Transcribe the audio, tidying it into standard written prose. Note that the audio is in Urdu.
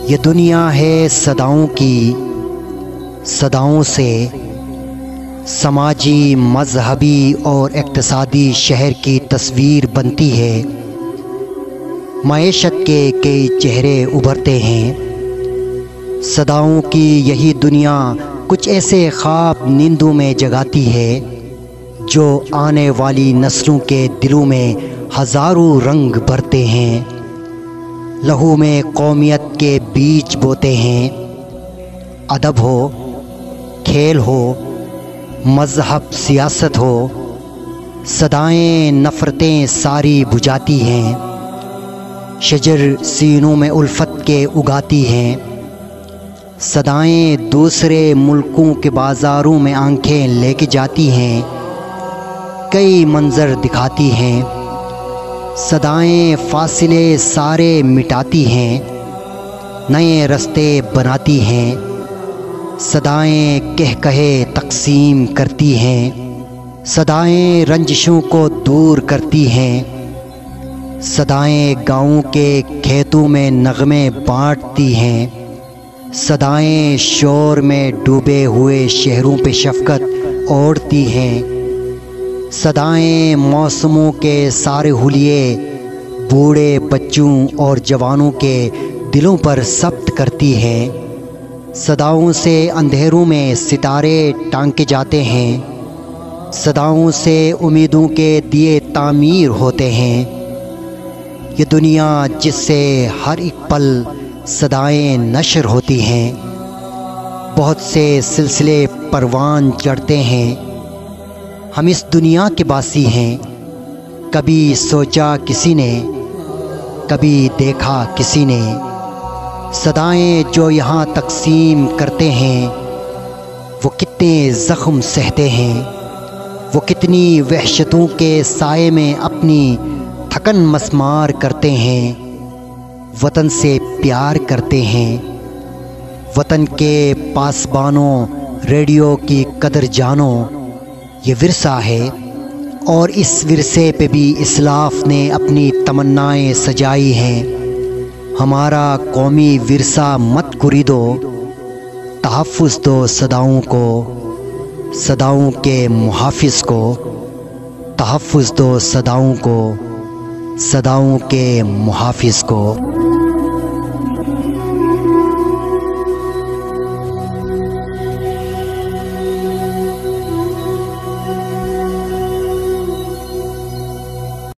یہ دنیا ہے صداؤں کی، صداؤں سے سماجی، مذہبی اور اقتصادی شہر کی تصویر بنتی ہے۔ معیشت کے کئی چہرے ابھرتے ہیں۔ صداؤں کی یہی دنیا کچھ ایسے خواب نیندوں میں جگاتی ہے جو آنے والی نسلوں کے دلوں میں ہزاروں رنگ بھرتے ہیں، لہو میں قومیت کے بیج بوتے ہیں۔ ادب ہو، کھیل ہو، مذہب، سیاست ہو، صدائیں نفرتیں ساری بجھاتی ہیں۔ شجر سینوں میں الفت کے اگاتی ہیں، صدائیں دوسرے ملکوں کے بازاروں میں آنکھیں لے کے جاتی ہیں، کئی منظر دکھاتی ہیں۔ صدائیں فاصلے سارے مٹاتی ہیں، نئے رستے بناتی ہیں۔ صدائیں کہے تقسیم کرتی ہیں، صدائیں رنجشوں کو دور کرتی ہیں۔ صدائیں گاؤں کے کھیتوں میں نغمے بانٹتی ہیں، صدائیں شور میں ڈوبے ہوئے شہروں پہ شفقت اوڑھتی ہیں۔ صدائیں موسموں کے سارے حلیے بوڑھے بچوں اور جوانوں کے دلوں پر ثبت کرتی ہیں۔ صداؤں سے اندھیروں میں ستارے ٹانکے جاتے ہیں، صداؤں سے امیدوں کے دیے تعمیر ہوتے ہیں۔ یہ دنیا جس سے ہر ایک پل صدائیں نشر ہوتی ہیں، بہت سے سلسلے پروان چڑھتے ہیں۔ ہم اس دنیا کے باسی ہیں، کبھی سوچا کسی نے، کبھی دیکھا کسی نے۔ صدائیں جو یہاں تقسیم کرتے ہیں، وہ کتنے زخم سہتے ہیں، وہ کتنی وحشتوں کے سائے میں اپنی تھکن مسمار کرتے ہیں۔ وطن سے پیار کرتے ہیں، وطن کے پاسبانوں، ریڈیو کی قدر جانو۔ یہ ورثہ ہے اور اس ورثے پہ بھی اسلاف نے اپنی تمنائیں سجائی ہیں۔ ہمارا قومی ورثہ مت گریدو، تحفظ دو صداؤں کو، صداؤں کے محافظ کو۔ تحفظ دو صداؤں کو، صداؤں کے محافظ کو۔